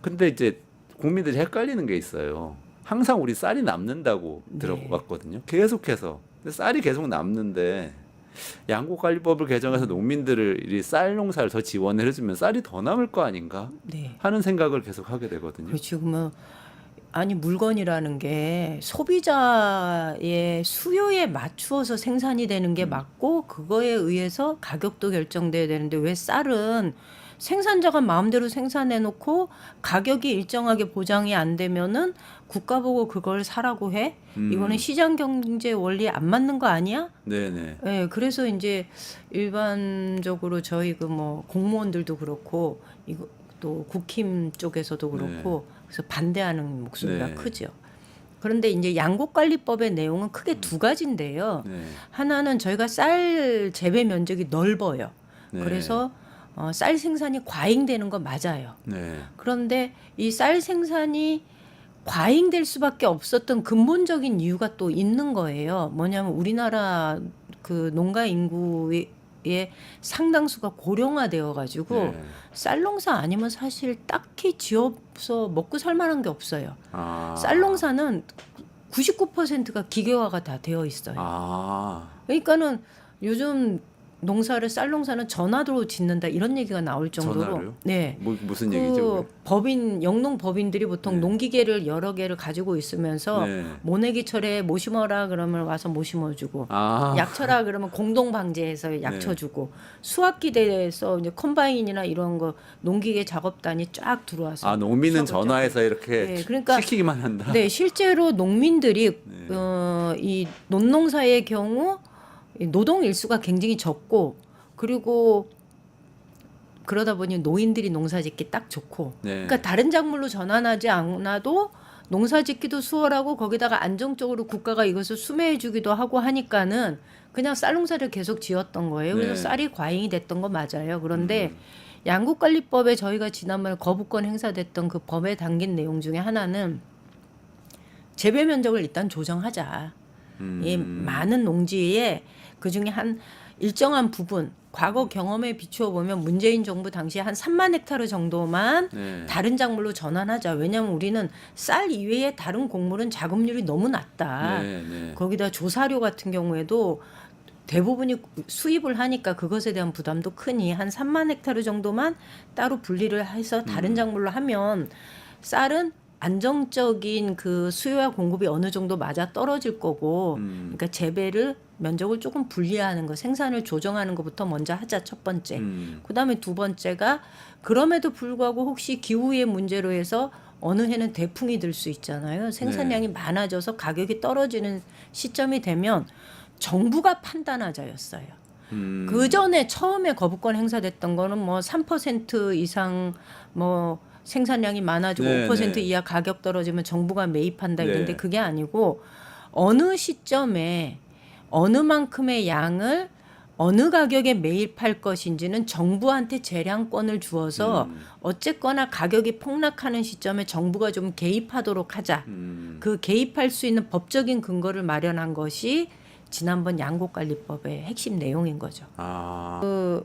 근데 이제 국민들이 헷갈리는 게 있어요. 항상 우리 쌀이 남는다고 네. 들어봤거든요. 계속해서. 근데 쌀이 계속 남는데 양곡관리법을 개정해서 농민들을 이 쌀 농사를 더 지원을 해주면 쌀이 더 남을 거 아닌가 네. 하는 생각을 계속 하게 되거든요. 그 지금은 아니 물건이라는 게 소비자의 수요에 맞추어서 생산이 되는 게 맞고 그거에 의해서 가격도 결정돼야 되는데 왜 쌀은 생산자가 마음대로 생산해 놓고 가격이 일정하게 보장이 안 되면은 국가 보고 그걸 사라고 해? 이거는 시장 경제 원리에 안 맞는 거 아니야? 네네. 예, 그래서 이제 일반적으로 저희 그 뭐 공무원들도 그렇고 이거 또 국힘 쪽에서도 그렇고 그래서 반대하는 목소리가 네. 크죠. 그런데 이제 양곡관리법의 내용은 크게 두 가지인데요. 네. 하나는 저희가 쌀 재배 면적이 넓어요. 네. 그래서 쌀 생산이 과잉되는 거 맞아요. 네. 그런데 이 쌀 생산이 과잉될 수밖에 없었던 근본적인 이유가 또 있는 거예요. 뭐냐면 우리나라 그 농가 인구의 상당수가 고령화되어 가지고 네. 쌀 농사 아니면 사실 딱히 지어서 먹고 살 만한 게 없어요. 아. 쌀 농사는 99%가 기계화가 다 되어 있어요. 아. 그러니까는 요즘 농사를 쌀 농사는 전화로 짓는다 이런 얘기가 나올 정도로 전화로요? 네. 무슨 얘기죠? 그 법인 영농 법인들이 보통 네. 농기계를 여러 개를 가지고 있으면서 네. 모내기철에 모 심어라 그러면 와서 모 심어주고 아. 약쳐라 그러면 공동 방제해서 약 네. 쳐주고 수확기 대에서 이제 컴바인이나 이런 거 농기계 작업단이 쫙 들어와서 아, 농민은 수확을 전화해서 이렇게 네, 그러니까 시키기만 한다. 네, 실제로 농민들이 네. 이 논농사의 경우 이 노동 일수가 굉장히 적고 그리고 그러다 보니 노인들이 농사짓기 딱 좋고 네. 그러니까 다른 작물로 전환하지 않아도 농사짓기도 수월하고 거기다가 안정적으로 국가가 이것을 수매해 주기도 하고 하니까는 그냥 쌀 농사를 계속 지었던 거예요. 그래서 네. 쌀이 과잉이 됐던 거 맞아요. 그런데 양국관리법에 저희가 지난번에 거부권 행사됐던 그 법에 담긴 내용 중에 하나는 재배 면적을 일단 조정하자. 이 많은 농지에 그중에 한 일정한 부분 과거 경험에 비추어 보면 문재인 정부 당시에 한 3만 헥타르 정도만 네. 다른 작물로 전환하자. 왜냐하면 우리는 쌀 이외에 다른 곡물은 자급률이 너무 낮다. 네. 네. 거기다 조사료 같은 경우에도 대부분이 수입을 하니까 그것에 대한 부담도 크니 한 3만 헥타르 정도만 따로 분리를 해서 다른 작물로 하면 쌀은 안정적인 그 수요와 공급이 어느 정도 맞아 떨어질 거고, 그러니까 재배를 면적을 조금 분리하는 거, 생산을 조정하는 것부터 먼저 하자 첫 번째. 그다음에 두 번째가 그럼에도 불구하고 혹시 기후의 문제로 해서 어느 해는 대풍이 들 수 있잖아요. 생산량이 많아져서 가격이 떨어지는 시점이 되면 정부가 판단하자였어요. 그 전에 처음에 거부권 행사됐던 거는 뭐 3% 이상 뭐 생산량이 많아지고 네, 5% 네. 이하 가격 떨어지면 정부가 매입한다 네. 이런데 그게 아니고 어느 시점에 어느 만큼의 양을 어느 가격에 매입할 것인지는 정부한테 재량권을 주어서 어쨌거나 가격이 폭락하는 시점에 정부가 좀 개입하도록 하자. 그 개입할 수 있는 법적인 근거를 마련한 것이 지난번 양곡관리법의 핵심 내용인 거죠. 아.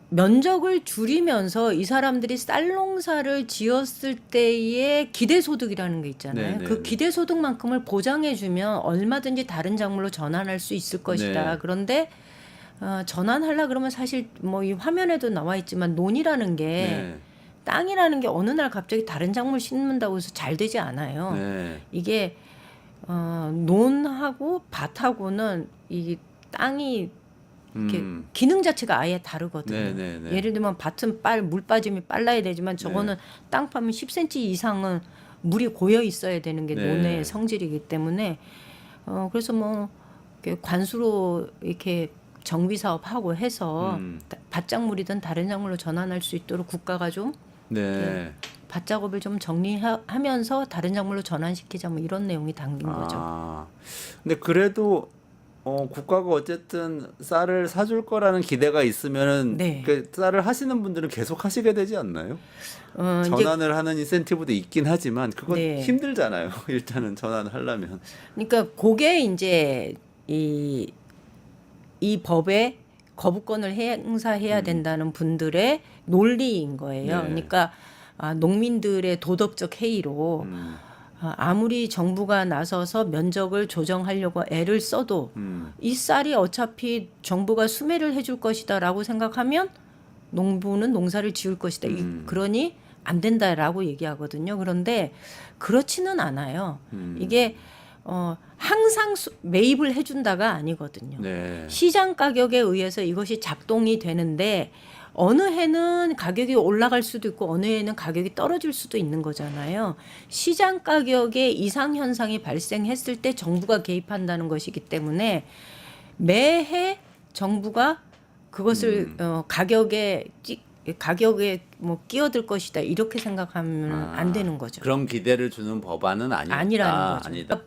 면적을 줄이면서 이 사람들이 쌀 농사를 지었을 때의 기대소득이라는 게 있잖아요. 네, 그 네, 기대소득만큼을 보장해주면 얼마든지 다른 작물로 전환할 수 있을 것이다. 네. 그런데 전환하려 그러면 사실 뭐 이 화면에도 나와 있지만 논이라는 게 네. 땅이라는 게 어느 날 갑자기 다른 작물 심는다고 해서 잘 되지 않아요. 네. 이게 논하고 밭하고는 이 땅이 이렇게 기능 자체가 아예 다르거든요. 네, 네, 네. 예를 들면 밭은 물 빠짐이 빨라야 되지만 저거는 땅 파면 10cm 이상은 물이 고여 있어야 되는 게 네. 논의 성질이기 때문에 그래서 뭐 이렇게 관수로 이렇게 정비 사업하고 해서 밭작물이든 다른 작물로 전환할 수 있도록 국가가 좀 네. 밭 작업을 좀 정리하면서 다른 작물로 전환시키자 뭐 이런 내용이 담긴 거죠. 아. 근데 그래도 국가가 어쨌든 쌀을 사줄 거라는 기대가 있으면은 네. 그 쌀을 하시는 분들은 계속 하시게 되지 않나요? 이제 전환을 하는 인센티브도 있긴 하지만 그건 네. 힘들잖아요. 일단은 전환을 하려면. 그러니까 그게 이제 이 법에 거부권을 행사해야 된다는 분들의 논리인 거예요. 네. 그러니까 농민들의 도덕적 해이로 아무리 정부가 나서서 면적을 조정하려고 애를 써도 이 쌀이 어차피 정부가 수매를 해줄 것이다라고 생각하면 농부는 농사를 지을 것이다. 그러니 안 된다라고 얘기하거든요. 그런데 그렇지는 않아요. 이게 항상 매입을 해준다가 아니거든요. 네. 시장 가격에 의해서 이것이 작동이 되는데 어느 해는 가격이 올라갈 수도 있고 어느 해는 가격이 떨어질 수도 있는 거잖아요. 시장 가격에 이상 현상이 발생했을 때 정부가 개입한다는 것이기 때문에 매해 정부가 그것을 가격에 뭐 끼어들 것이다 이렇게 생각하면 안 되는 거죠. 그런 기대를 주는 법안은 아니다. 아니라는 거죠. 아니다.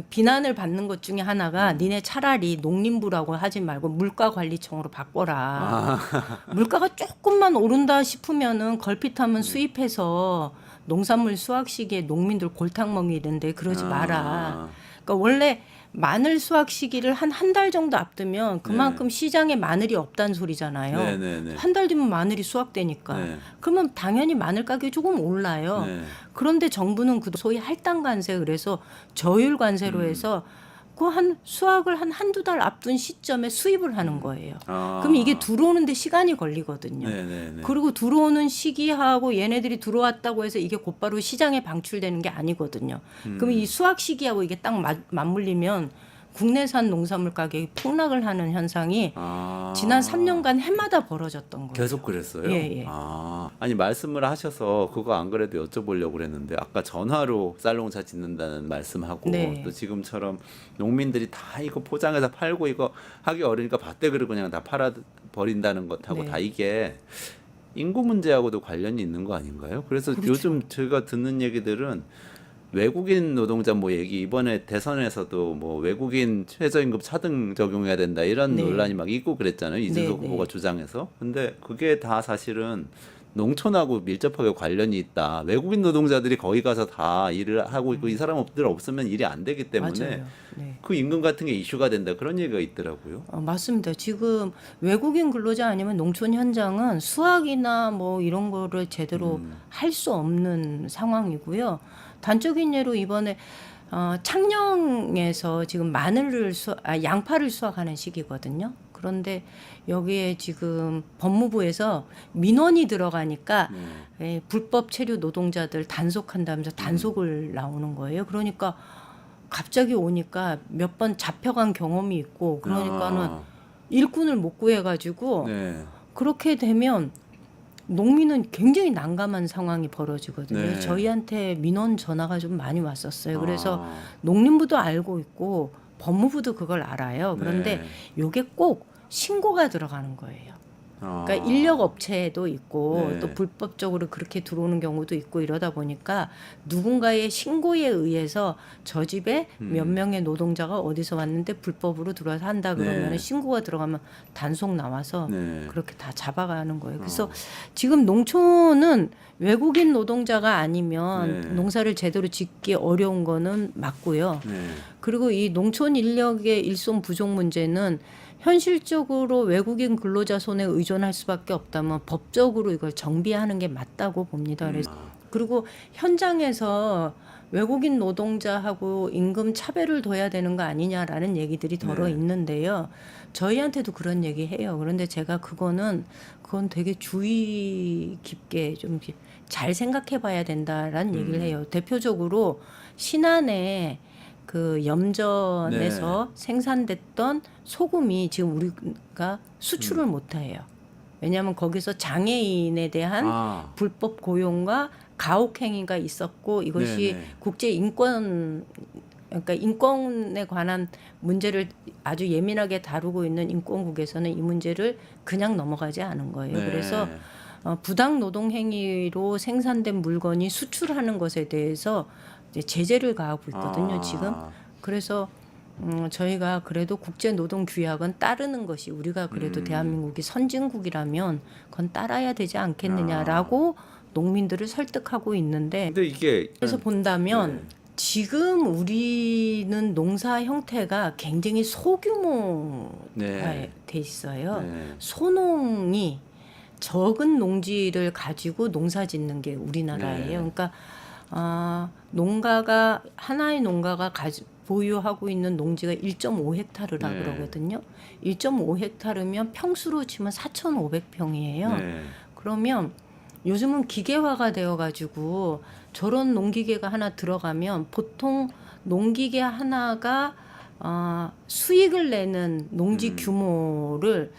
비난을 받는 것 중에 하나가 니네 차라리 농림부라고 하지 말고 물가관리청으로 바꿔라. 물가가 조금만 오른다 싶으면은 걸핏하면 수입해서 농산물 수확 시기에 농민들 골탕먹이 되는데 그러지 마라. 그러니까 원래 마늘 수확 시기를 한 달 정도 앞두면 그만큼 시장에 마늘이 없다는 소리잖아요. 네네네. 한 달 뒤면 마늘이 수확되니까. 네. 그러면 당연히 마늘 가격이 조금 올라요. 네. 그런데 정부는 그 소위 할당 관세 그래서 저율 관세로 해서 그 수확을 한두 달 앞둔 시점에 수입을 하는 거예요. 그럼 이게 들어오는데 시간이 걸리거든요. 네네네. 그리고 들어오는 시기하고 얘네들이 들어왔다고 해서 이게 곧바로 시장에 방출되는 게 아니거든요. 그럼 이 수확 시기하고 이게 딱 맞물리면 국내산 농산물 가격이 폭락을 하는 현상이 지난 3년간 해마다 벌어졌던 거예요. 계속 그랬어요? 예. 아니 말씀을 하셔서 그거 안 그래도 여쭤보려고 그랬는데 아까 전화로 쌀농사 짓는다는 말씀하고 네. 또 지금처럼 농민들이 다 이거 포장해서 팔고 이거 하기 어려우니까 밭대그를 그냥 다 팔아 버린다는 것하고 네. 다 이게 인구 문제하고도 관련이 있는 거 아닌가요? 그래서 그렇죠. 요즘 제가 듣는 얘기들은 외국인 노동자 뭐 얘기 이번에 대선에서도 뭐 외국인 최저임금 차등 적용해야 된다 이런 네. 논란이 막 있고 그랬잖아요. 이준석 네, 후보가 주장해서. 근데 그게 다 사실은 농촌하고 밀접하게 관련이 있다. 외국인 노동자들이 거기 가서 다 일을 하고 있고 이 사람들 없으면 일이 안 되기 때문에 맞아요. 네. 그 임금 같은 게 이슈가 된다. 그런 얘기가 있더라고요. 맞습니다. 지금 외국인 근로자 아니면 농촌 현장은 수학이나 뭐 이런 거를 제대로 할 수 없는 상황이고요. 단적인 예로 이번에 창녕에서 지금 양파를 수확하는 시기거든요. 그런데 여기에 지금 법무부에서 민원이 들어가니까 불법 체류 노동자들 단속한다면서 단속을 나오는 거예요. 그러니까 갑자기 오니까 몇 번 잡혀간 경험이 있고 그러니까는 일꾼을 못 구해가지고 네. 그렇게 되면 농민은 굉장히 난감한 상황이 벌어지거든요. 네. 저희한테 민원 전화가 좀 많이 왔었어요. 그래서 농림부도 알고 있고 법무부도 그걸 알아요. 그런데 네. 요게 꼭 신고가 들어가는 거예요. 그러니까 인력 업체도 있고 네. 또 불법적으로 그렇게 들어오는 경우도 있고 이러다 보니까 누군가의 신고에 의해서 저 집에 몇 명의 노동자가 어디서 왔는데 불법으로 들어와서 한다 그러면 네. 신고가 들어가면 단속 나와서 네. 그렇게 다 잡아가는 거예요. 그래서 지금 농촌은 외국인 노동자가 아니면 네. 농사를 제대로 짓기 어려운 거는 맞고요. 네. 그리고 이 농촌 인력의 일손 부족 문제는 현실적으로 외국인 근로자 손에 의존할 수밖에 없다면 법적으로 이걸 정비하는 게 맞다고 봅니다. 그래서 그리고 현장에서 외국인 노동자하고 임금 차별을 둬야 되는 거 아니냐라는 얘기들이 덜어 네. 있는데요. 저희한테도 그런 얘기 해요. 그런데 제가 그건 되게 주의 깊게 좀 잘 생각해 봐야 된다라는 얘기를 해요. 대표적으로 신안에 그 염전에서 생산됐던 소금이 지금 우리가 수출을 못 해요. 왜냐하면 거기서 장애인에 대한 불법 고용과 가혹 행위가 있었고 이것이 네네. 국제 인권 그러니까 인권에 관한 문제를 아주 예민하게 다루고 있는 인권국에서는 이 문제를 그냥 넘어가지 않은 거예요. 네. 그래서 부당 노동 행위로 생산된 물건이 수출하는 것에 대해서 이제 제재를 가하고 있거든요, 지금. 그래서 저희가 그래도 국제 노동 규약은 따르는 것이 우리가 그래도 대한민국이 선진국이라면 그건 따라야 되지 않겠느냐라고 농민들을 설득하고 있는데 근데 이게 그래서 본다면 지금 우리는 농사 형태가 굉장히 소규모화 돼 있어요. 네. 소농이 적은 농지를 가지고 농사 짓는 게 우리나라예요. 네. 그러니까 농가가 하나의 농가가 보유하고 있는 농지가 1.5헥타르라 네. 그러거든요. 1.5헥타르면 평수로 치면 4,500평이에요. 네. 그러면 요즘은 기계화가 되어가지고 저런 농기계가 하나 들어가면 보통 농기계 하나가 수익을 내는 농지 규모를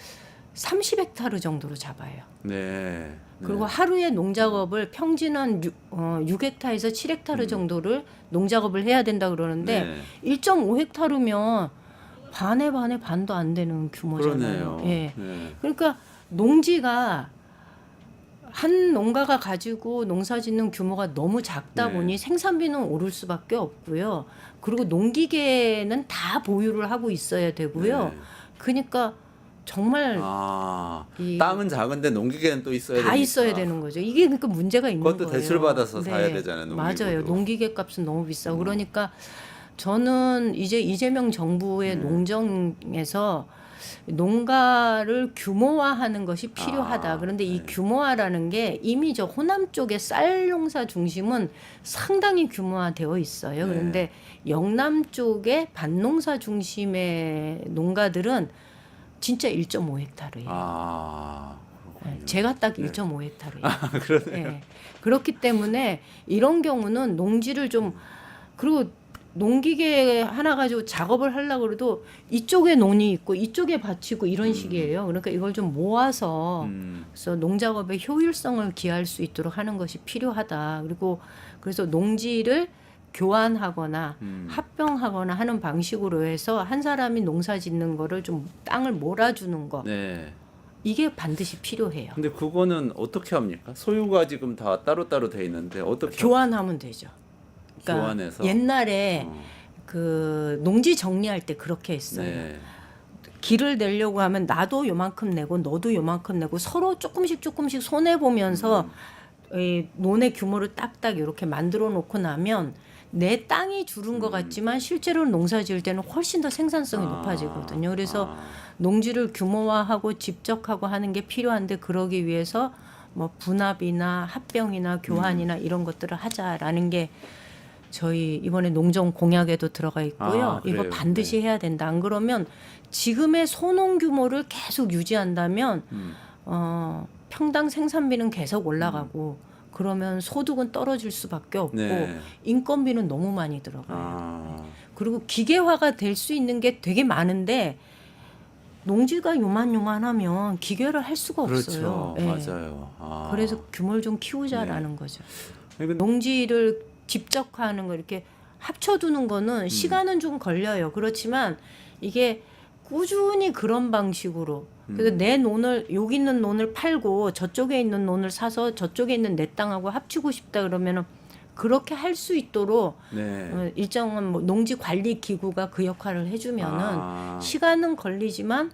30헥타르 정도로 잡아요. 네. 그리고 하루에 농작업을 평균은 6헥타르에서 7헥타르 정도를 농작업을 해야 된다 그러는데 네. 1.5헥타르면 반에 반도 안 되는 규모잖아요. 그러네요. 예. 네. 그러니까 농지가 한 농가가 가지고 농사짓는 규모가 너무 작다 네. 보니 생산비는 오를 수밖에 없고요. 그리고 농기계는 다 보유를 하고 있어야 되고요. 네. 그러니까 정말 이 땅은 작은데 농기계는 또 있어야 다 되니까. 있어야 되는 거죠. 이게 그러니까 문제가 있는 그것도 거예요. 대출받아서 사야 되잖아요, 농기구도. 맞아요. 농기계 값은 너무 비싸고 그러니까 저는 이제 이재명 정부의 농정에서 농가를 규모화하는 것이 필요하다. 그런데 이 네. 규모화라는 게 이미 저 호남 쪽의 쌀 농사 중심은 상당히 규모화되어 있어요. 네. 그런데 영남 쪽의 밭농사 중심의 농가들은 진짜 1.5헥타르예요. 그렇군요. 제가 딱 네. 1.5헥타르예요. 그러네요. 예. 그렇기 때문에 이런 경우는 농지를 좀 그리고 농기계 하나 가지고 작업을 하려고 그래도 이쪽에 논이 있고 이쪽에 밭이 있고 이런 식이에요. 그러니까 이걸 좀 모아서 그래서 농작업의 효율성을 기할 수 있도록 하는 것이 필요하다. 그리고 그래서 농지를 교환하거나 합병하거나 하는 방식으로 해서 한 사람이 농사 짓는 거를 좀 땅을 몰아주는 거 네. 이게 반드시 필요해요. 근데 그거는 어떻게 합니까? 소유가 지금 다 따로따로 돼 있는데 어떻게 교환하면 되죠. 그러니까 교환해서? 옛날에 어. 그 농지 정리할 때 그렇게 했어요. 네. 길을 내려고 하면 나도 요만큼 내고 너도 요만큼 내고 서로 조금씩 손해 보면서 이 논의 규모를 딱딱 이렇게 만들어 놓고 나면 내 땅이 줄은 것 같지만 실제로 농사 지을 때는 훨씬 더 생산성이 높아지거든요. 그래서 농지를 규모화하고 집적하고 하는 게 필요한데 그러기 위해서 뭐 분합이나 합병이나 교환이나 이런 것들을 하자라는 게 저희 이번에 농정 공약에도 들어가 있고요. 그래요? 이거 반드시 해야 된다. 안 그러면 지금의 소농 규모를 계속 유지한다면 평당 생산비는 계속 올라가고 그러면 소득은 떨어질 수밖에 없고 네. 인건비는 너무 많이 들어가요. 아. 그리고 기계화가 될 수 있는 게 되게 많은데 농지가 요만하면 기계를 할 수가 없어요. 그렇죠. 예. 맞아요. 그래서 규모를 좀 키우자라는 거죠. 이건 농지를 집적화하는 거 이렇게 합쳐두는 거는 시간은 좀 걸려요. 그렇지만 이게 꾸준히 그런 방식으로 그래서 내 논을 여기 있는 논을 팔고 저쪽에 있는 논을 사서 저쪽에 있는 내 땅하고 합치고 싶다 그러면은 그렇게 할 수 있도록 네. 일정한 뭐 농지 관리 기구가 그 역할을 해주면은 시간은 걸리지만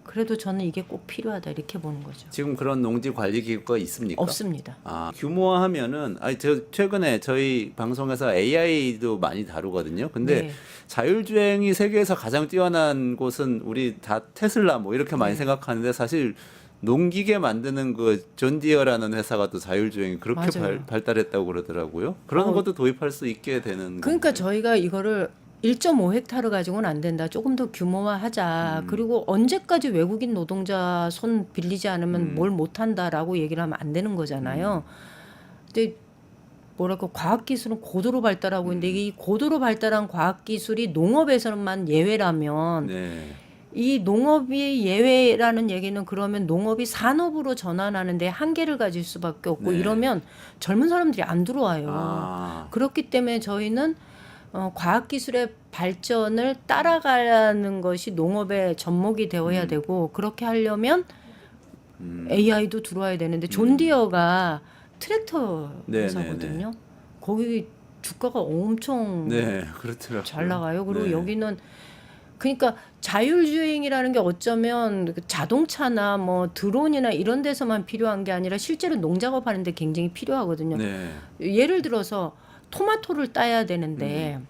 그래도 저는 이게 꼭 필요하다 이렇게 보는 거죠. 지금 그런 농지 관리 기구가 있습니까? 없습니다. 규모화하면은 저 최근에 저희 방송에서 AI도 많이 다루거든요. 근데 네. 자율주행이 세계에서 가장 뛰어난 곳은 우리 다 테슬라 뭐 이렇게 많이 생각하는데 사실 농기계 만드는 그 존디어라는 회사가 또 자율주행이 그렇게 맞아요. 발달했다고 그러더라고요. 그런 것도 도입할 수 있게 되는 그러니까 건가요? 저희가 이거를 1.5헥타르 가지고는 안 된다. 조금 더 규모화하자. 그리고 언제까지 외국인 노동자 손 빌리지 않으면 뭘 못한다라고 얘기를 하면 안 되는 거잖아요. 근데 뭐랄까 과학기술은 고도로 발달하고 있는데 이 고도로 발달한 과학기술이 농업에서만 예외라면 네. 이 농업이 예외라는 얘기는 그러면 농업이 산업으로 전환하는데 한계를 가질 수밖에 없고 네. 이러면 젊은 사람들이 안 들어와요. 그렇기 때문에 저희는 과학기술의 발전을 따라가는 것이 농업의 접목이 되어야 되고 그렇게 하려면 AI도 들어와야 되는데 존디어가 트랙터 네, 회사거든요. 거기 주가가 엄청 네, 그렇더라고요. 잘 나가요. 그리고 네. 여기는 그러니까 자율주행이라는 게 어쩌면 자동차나 뭐 드론이나 이런 데서만 필요한 게 아니라 실제로 농작업 하는데 굉장히 필요하거든요. 네. 예를 들어서 토마토를 따야 되는데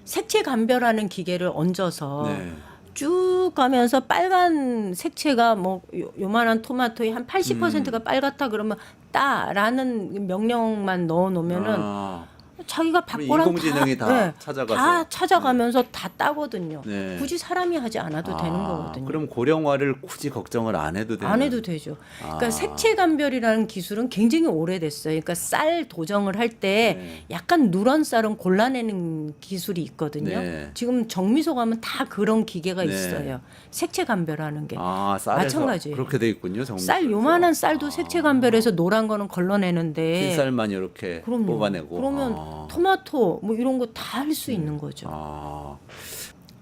색채 감별하는 기계를 얹어서 네. 쭉 가면서 빨간 색채가 뭐 요만한 토마토의 한 80%가 빨갛다 그러면 따라는 명령만 넣어 놓으면은 자기가 바꿔랑 인공지능이 다 찾아가서. 다 찾아가면서 다 따거든요. 네. 굳이 사람이 하지 않아도 되는 거거든요. 그럼 고령화를 굳이 걱정을 안 해도 되는. 안 해도 되죠. 그러니까 색채 감별이라는 기술은 굉장히 오래됐어요. 그러니까 쌀 도정을 할 때 약간 누런 쌀은 골라내는 기술이 있거든요. 네. 지금 정미소 가면 다 그런 기계가 네. 있어요. 색채 감별하는 게. 쌀에서 마찬가지예요. 그렇게 돼 있군요. 쌀 요만한 쌀도 색채 감별해서 노란 거는 걸러내는데 흰 쌀만 이렇게 그럼요. 뽑아내고. 그러면 토마토 뭐 이런 거 다 할 수 있는 거죠.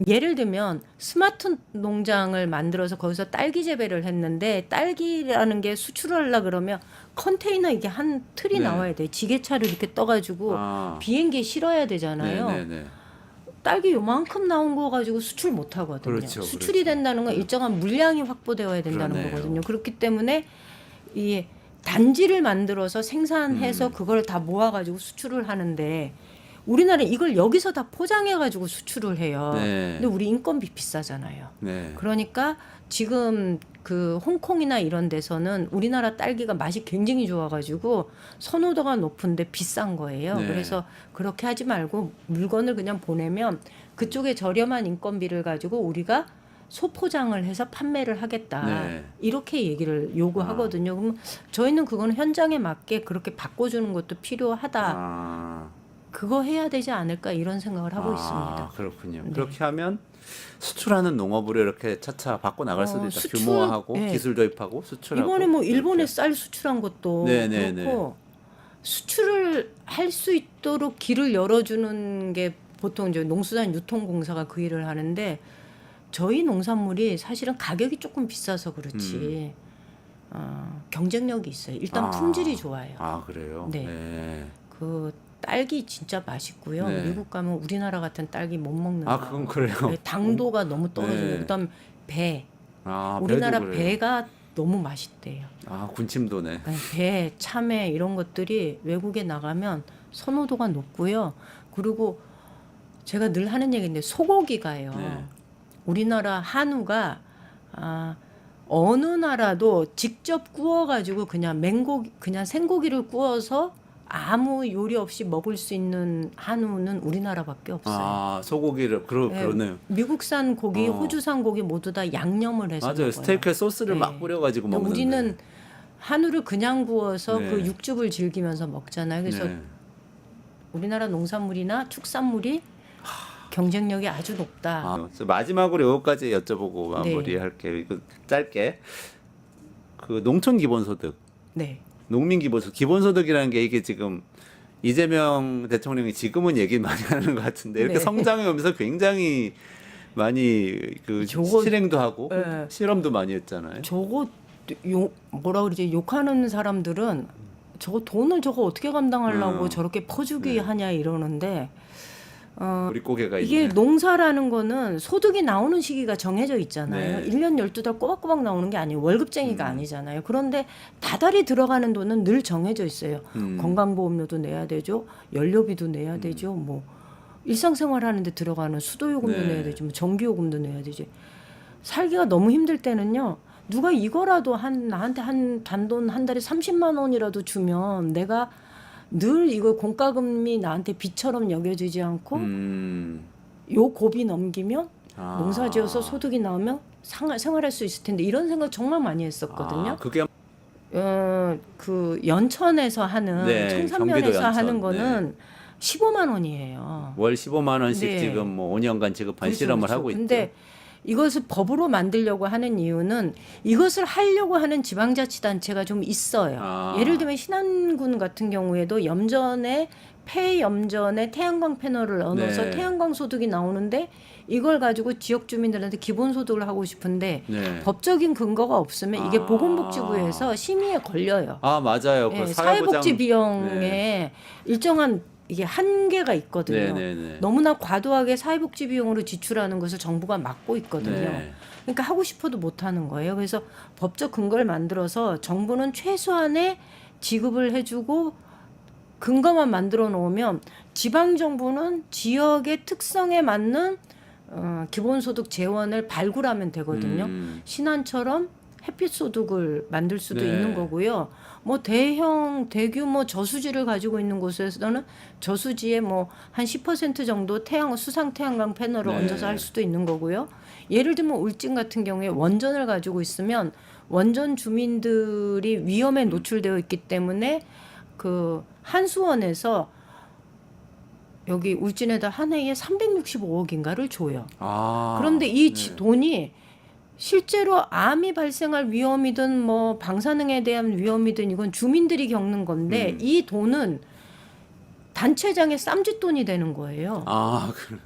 예를 들면 스마트 농장을 만들어서 거기서 딸기 재배를 했는데 딸기라는 게 수출을 하려고 그러면 컨테이너 이게 한 틀이 네. 나와야 돼. 지게차를 이렇게 떠가지고 비행기에 실어야 되잖아요. 네네네. 딸기 요만큼 나온 거 가지고 수출 못 하거든요. 그렇죠, 수출이 그렇죠. 된다는 건 일정한 물량이 확보되어야 된다는 그러네요. 거거든요. 그렇기 때문에 이 단지를 만들어서 생산해서 그걸 다 모아가지고 수출을 하는데 우리나라는 이걸 여기서 다 포장해가지고 수출을 해요. 네. 근데 우리 인건비 비싸잖아요. 네. 그러니까 지금 그 홍콩이나 이런 데서는 우리나라 딸기가 맛이 굉장히 좋아가지고 선호도가 높은데 비싼 거예요. 네. 그래서 그렇게 하지 말고 물건을 그냥 보내면 그쪽에 저렴한 인건비를 가지고 우리가 소포장을 해서 판매를 하겠다. 네. 이렇게 얘기를 요구하거든요. 그럼 저희는 그거는 현장에 맞게 그렇게 바꿔주는 것도 필요하다. 그거 해야 되지 않을까 이런 생각을 하고 있습니다. 그렇군요. 네. 그렇게 하면 수출하는 농업으로 이렇게 차차 바꿔 나갈 수도 있다. 수출, 규모화하고 네. 기술 도입하고 수출하고. 이번에 뭐 일본에 이렇게. 쌀 수출한 것도 네네네. 그렇고 수출을 할 수 있도록 길을 열어주는 게 보통 이제 농수산 유통공사가 그 일을 하는데 저희 농산물이 사실은 가격이 조금 비싸서 그렇지 경쟁력이 있어요. 일단 품질이 좋아요. 그래요? 네. 그 딸기 진짜 맛있고요. 네. 미국 가면 우리나라 같은 딸기 못 먹는 그건 그래요. 네, 당도가 너무 떨어져요. 네. 그다음 배. 배도 우리나라 그래요. 배가 너무 맛있대요. 군침도네. 네, 배, 참외 이런 것들이 외국에 나가면 선호도가 높고요. 그리고 제가 늘 하는 얘기인데 소고기가요. 네. 우리나라 한우가 어느 나라도 직접 구워가지고 그냥 그냥 생고기를 구워서 아무 요리 없이 먹을 수 있는 한우는 우리나라밖에 없어요. 소고기를 그러네요. 미국산 고기, 호주산 고기 모두 다 양념을 해서 맞아요. 먹어요. 스테이크에 소스를 네. 막 뿌려가지고 근데 먹는데. 우리는 한우를 그냥 구워서 네. 그 육즙을 즐기면서 먹잖아요. 그래서 네. 우리나라 농산물이나 축산물이 경쟁력이 아주 높다. 그래서 마지막으로 이거까지 여쭤보고 마무리할게요. 이거 짧게 그 농촌 기본소득, 네. 농민 기본소득, 기본소득이라는 게 이게 지금 이재명 대통령이 지금은 얘기 많이 하는 것 같은데 이렇게 네. 성장해 오면서 굉장히 많이 실행도 하고 네. 실험도 많이 했잖아요. 저거 뭐라 그러지? 욕하는 사람들은 저거 돈을 저거 어떻게 감당하려고 저렇게 퍼주기 하냐 이러는데 우리 고개가 이게 있네. 농사라는 거는 소득이 나오는 시기가 정해져 있잖아요. 네. 1년 12달 꼬박꼬박 나오는 게 아니에요. 월급쟁이가 아니잖아요. 그런데 다달이 들어가는 돈은 늘 정해져 있어요. 건강보험료도 내야 되죠. 연료비도 내야 되죠. 뭐 일상생활 하는데 들어가는 수도요금도 네. 내야 되죠. 뭐 전기요금도 내야 되지. 살기가 너무 힘들 때는요. 누가 이거라도 나한테 한 단돈 한 달에 30만 원이라도 주면 내가 늘 이거 공과금이 나한테 빚처럼 여겨지지 않고 요 고비 넘기면 농사지어서 소득이 나오면 생활할 수 있을 텐데 이런 생각 정말 많이 했었거든요. 그게 그 연천에서 하는 네, 경기도 청산면에서 연천. 하는 거는 15만 원이에요. 월 15만 원씩 네. 지금 뭐 5년간 지급한 그렇죠, 실험을 그렇죠. 하고 있죠. 근데 이것을 법으로 만들려고 하는 이유는 이것을 하려고 하는 지방자치단체가 좀 있어요. 예를 들면 신안군 같은 경우에도 염전에 폐염전에 태양광 패널을 넣어서 네. 태양광 소득이 나오는데 이걸 가지고 지역 주민들한테 기본 소득을 하고 싶은데 네. 법적인 근거가 없으면 이게 보건복지부에서 심의에 걸려요. 맞아요. 예, 그 사회복지 비용에 일정한 이게 한계가 있거든요. 네네네. 너무나 과도하게 사회복지 비용으로 지출하는 것을 정부가 막고 있거든요. 네. 그러니까 하고 싶어도 못 하는 거예요. 그래서 법적 근거를 만들어서 정부는 최소한의 지급을 해주고 근거만 만들어 놓으면 지방 정부는 지역의 특성에 맞는 기본소득 재원을 발굴하면 되거든요. 신한처럼 햇빛소득을 만들 수도 네. 있는 거고요. 뭐 대규모 저수지를 가지고 있는 곳에서는 저수지에 뭐 한 10% 정도 수상 태양광 패널을 네. 얹어서 할 수도 있는 거고요. 예를 들면 울진 같은 경우에 원전을 가지고 있으면 원전 주민들이 위험에 노출되어 있기 때문에 그 한수원에서 여기 울진에다 한 해에 365억인가를 줘요. 아, 그런데 이 네. 돈이 실제로 암이 발생할 위험이든 뭐 방사능에 대한 위험이든 이건 주민들이 겪는 건데 이 돈은 단체장의 쌈짓돈이 되는 거예요. 아, 그래.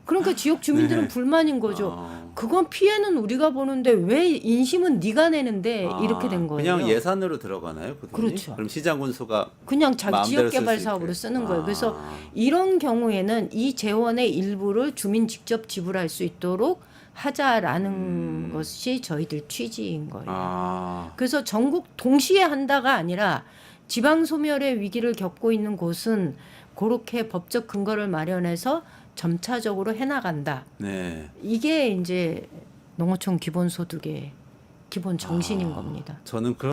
그러니까 지역 주민들은 네. 불만인 거죠. 아. 그건 피해는 우리가 보는데 왜 인심은 네가 내는데 이렇게 된 거예요. 그냥 예산으로 들어가나요? 그 돈이? 그렇죠. 그럼 시장 군수가 그냥 자기 마음대로 지역개발 쓸수 사업으로 있게. 쓰는 거예요. 그래서 아. 이런 경우에는 이 재원의 일부를 주민 직접 지불할 수 있도록 하자라는 것이 저희들 취지인 거예요. 아, 그래서 전국 동시에 한다가 아니라 지방 소멸의 위기를 겪고 있는 곳은 그렇게 법적 근거를 마련해서 점차적으로 해나간다. 네. 이게 이제 농어촌 기본소득의 기본 정신인 겁니다. 저는 그런